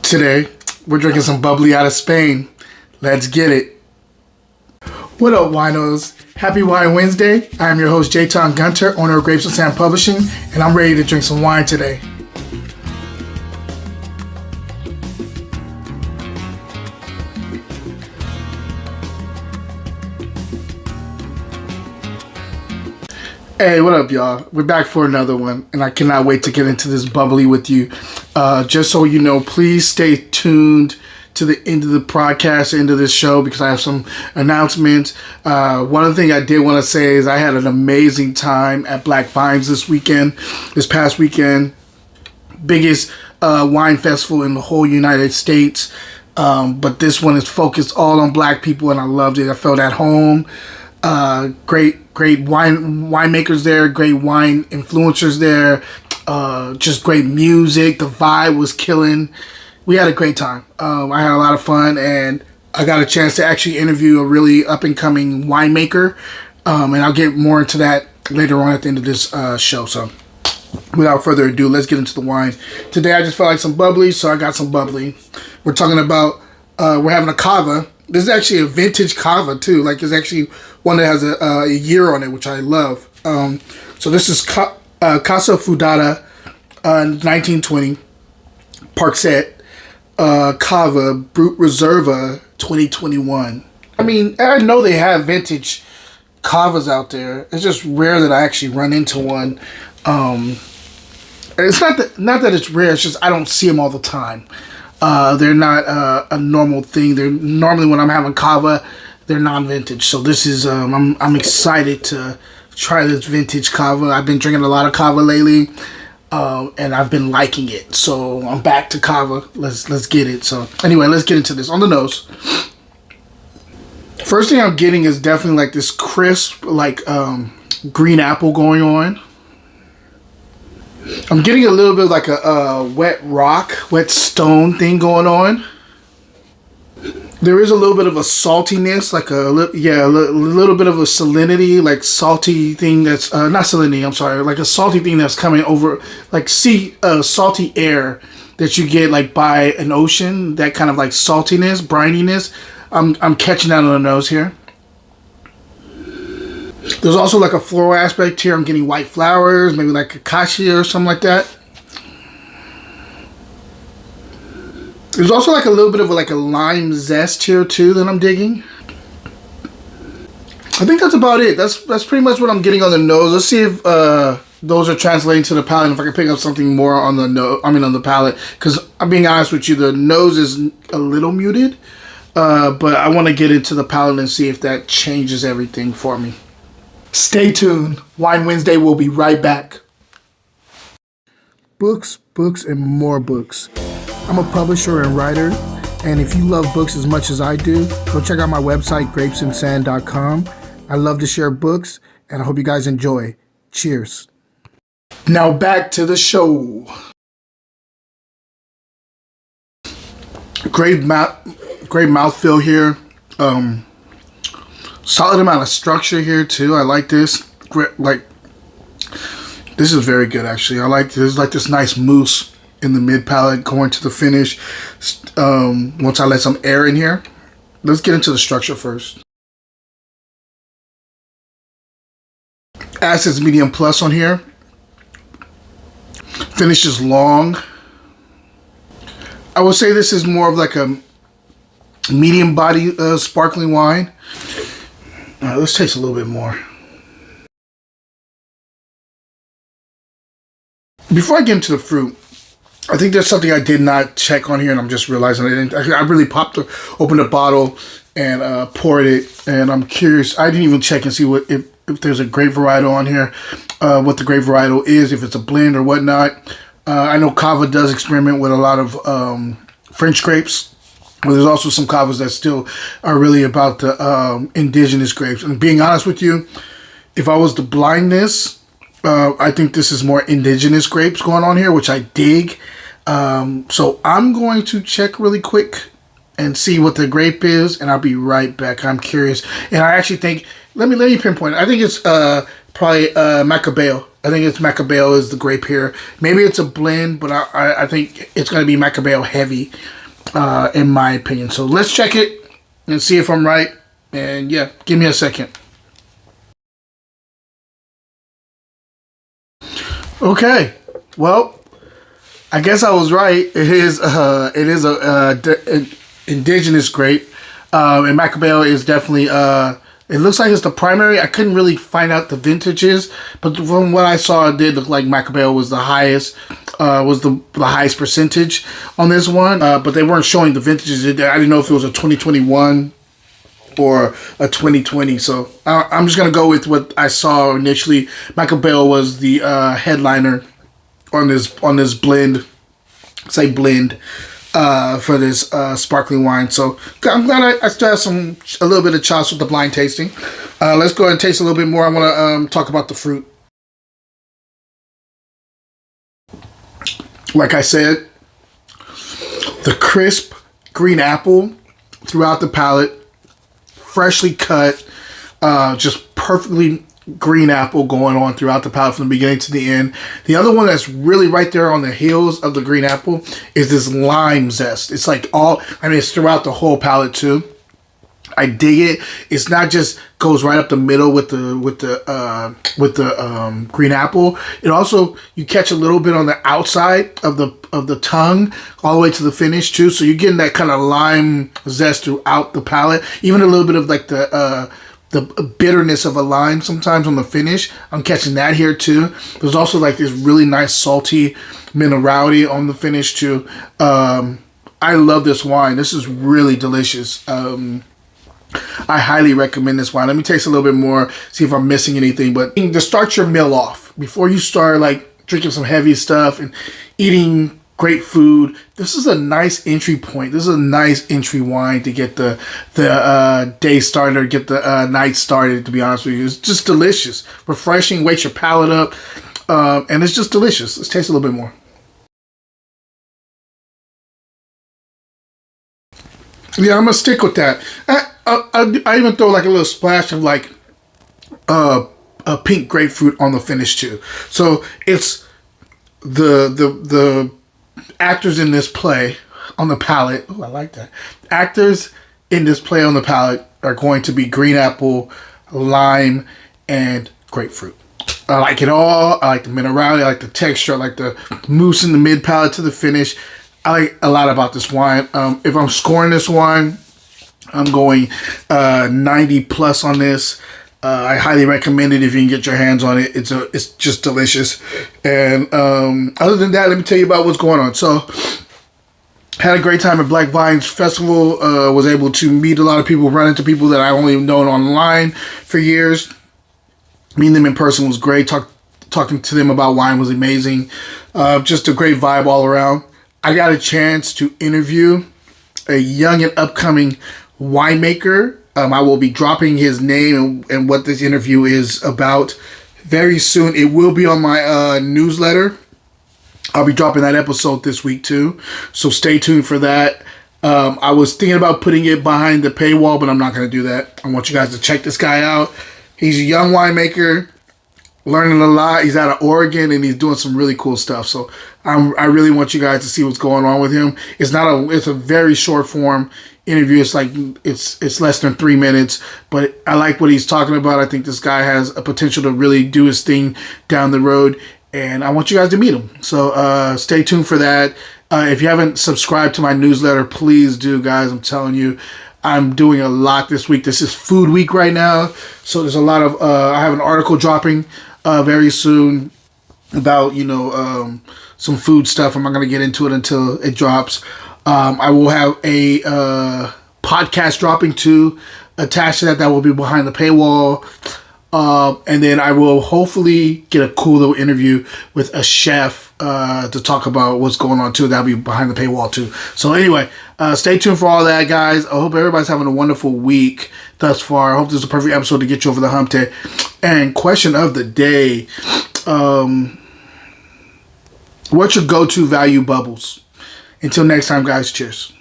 Today, we're drinking some bubbly out of Spain. Let's get it. What up, winos? Happy Wine Wednesday. I am your host, Jayton Gunter, owner of Grapes and Sand Publishing, and I'm ready to drink some wine today. Hey, what up, y'all? We're back for another one, and I cannot wait to get into this bubbly with you. Just so you know, please stay tuned to the end of the podcast, end of this show, because I have some announcements. One of the things I did want to say is I had an amazing time at Black Vines this past weekend. Biggest wine festival in the whole United States. But this one is focused all on black people, and I loved it. I felt at home. Great winemakers there, great wine influencers there, just great music. The vibe was killing. We had a great time. I had a lot of fun, and I got a chance to actually interview a really up-and-coming winemaker, and I'll get more into that later on at the end of this show. So without further ado, let's get into the wine. Today I just felt like some bubbly, so I got some bubbly. We're talking about, we're having a Cava. This is actually a vintage Cava too. Like, it's actually one that has a year on it, which I love. So this is Casa Fudada, 1920, Parxet, Cava, Brut Reserva, 2021. I mean, I know they have vintage Cavas out there. It's just rare that I actually run into one. It's not that it's rare. It's just I don't see them all the time. They're not a normal thing. They're normally, when I'm having Cava, they're non-vintage. So this is I'm excited to try this vintage Cava. I've been drinking a lot of Cava lately, and I've been liking it. So I'm back to Cava. Let's get it. So anyway, let's get into this. On the nose, first thing I'm getting is definitely like this crisp, like green apple going on. I'm getting a little bit like a wet rock, wet stone thing going on. There is a little bit of a saltiness, like a little bit of a salinity, like salty thing that's not salinity. I'm sorry, like a salty thing that's coming over, like salty air that you get like by an ocean. That kind of like saltiness, brininess. I'm catching that on the nose here. There's also like a floral aspect here. I'm getting white flowers, maybe like acacia or something like that. There's also like a little bit of like a lime zest here too that I'm digging. I think that's about it. That's pretty much what I'm getting on the nose. Let's see if those are translating to the palate. If I can pick up something more on the nose, on the palate, because I'm being honest with you, the nose is a little muted, but I want to get into the palate and see if that changes everything for me. Stay tuned. Wine Wednesday will be right back. Books, and more books. I'm a publisher and writer, and if you love books as much as I do, go check out my website, grapesandsand.com. I love to share books, and I hope you guys enjoy. Cheers. Now back to the show. Great mouthfeel here. Solid amount of structure here too. I like this. This is very good actually. I like this. Like this nice mousse in the mid palate going to the finish. Once I let some air in here, let's get into the structure first. Acids medium plus on here. Finish is long. I would say this is more of like a medium body sparkling wine. All right, let's taste a little bit more. Before I get into the fruit, I think there's something I did not check on here, and I'm just realizing I didn't. I really opened the bottle and poured it, and I'm curious. I didn't even check and see if there's a grape varietal on here, what the grape varietal is, if it's a blend or whatnot. I know Cava does experiment with a lot of French grapes. But there's also some Cavas that still are really about the indigenous grapes. And being honest with you, if I was to blind this, I think this is more indigenous grapes going on here, which I dig. So I'm going to check really quick and see what the grape is, and I'll be right back. I'm curious. And I actually think, let me pinpoint it. I think it's probably Macabeo. I think it's Macabeo is the grape here. Maybe it's a blend, but I think it's going to be Macabeo heavy, in my opinion. So let's check it and see if I'm right. And yeah, give me a second. Okay, well, I guess I was right. It is an indigenous grape, and Macabeo is definitely it looks like it's the primary. I couldn't really find out the vintages, but from what I saw, it did look like Macabeo was the highest, the highest percentage on this one. But they weren't showing the vintages. I didn't know if it was a 2021 or a 2020. So I'm just gonna go with what I saw initially. Macabeo was the headliner on this blend. Say blend. For this sparkling wine. So I'm glad I still have a little bit of chops with the blind tasting. Let's go ahead and taste a little bit more. I want to talk about the fruit. Like I said, the crisp green apple throughout the palate, freshly cut, just perfectly green apple going on throughout the palate from the beginning to the end. The other one that's really right there on the heels of the green apple is this lime zest. It's like it's throughout the whole palate too. I dig it. It's not just goes right up the middle with the green apple. It also, you catch a little bit on the outside of the tongue all the way to the finish too. So you're getting that kind of lime zest throughout the palate. Even a little bit of like the bitterness of a lime sometimes on the finish. I'm catching that here too. There's also like this really nice salty minerality on the finish too. I love this wine. This is really delicious. I highly recommend this wine. Let me taste a little bit more, see if I'm missing anything. But to start your meal off, before you start like drinking some heavy stuff and eating great food, this is a nice entry point. This is a nice entry wine to get the day started, or get the night started, to be honest with you. It's just delicious, refreshing, wakes your palate up, and it's just delicious. Let's taste a little bit more. Yeah, I'm gonna stick with that. I even throw like a little splash of like a pink grapefruit on the finish too. So it's the actors in this play on the palate. Oh, I like that. Actors in this play on the palate are going to be green apple, lime, and grapefruit. I like it all. I like the minerality. I like the texture. I like the mousse in the mid palate to the finish. I like a lot about this wine. If I'm scoring this wine, I'm going 90 plus on this. I highly recommend it if you can get your hands on it. It's just delicious. And other than that, let me tell you about what's going on. So, had a great time at Black Vines Festival. Was able to meet a lot of people, run into people that I only known online for years. Meeting them in person was great. Talking to them about wine was amazing. Just a great vibe all around. I got a chance to interview a young and upcoming winemaker. I will be dropping his name and what this interview is about very soon. It will be on my newsletter. I'll be dropping that episode this week too, so stay tuned for that. I was thinking about putting it behind the paywall, but I'm not going to do that. I want you guys to check this guy out. He's a young winemaker, learning a lot. He's out of Oregon, and he's doing some really cool stuff. So I really want you guys to see what's going on with him. It's a very short form interview. It's like it's less than 3 minutes, but I like what he's talking about. I think this guy has a potential to really do his thing down the road, and I want you guys to meet him. So stay tuned for that. If you haven't subscribed to my newsletter, please do, guys. I'm telling you, I'm doing a lot this week. This is food week right now, so there's a lot of I have an article dropping very soon about some food stuff. I'm not going to get into it until it drops. I will have a podcast dropping too attached to that will be behind the paywall. And then I will hopefully get a cool little interview with a chef to talk about what's going on too. That'll be behind the paywall too. So anyway, stay tuned for all that, guys. I hope everybody's having a wonderful week thus far. I hope this is a perfect episode to get you over the hump day. And question of the day, what's your go-to value bubbles? Until next time, guys, cheers.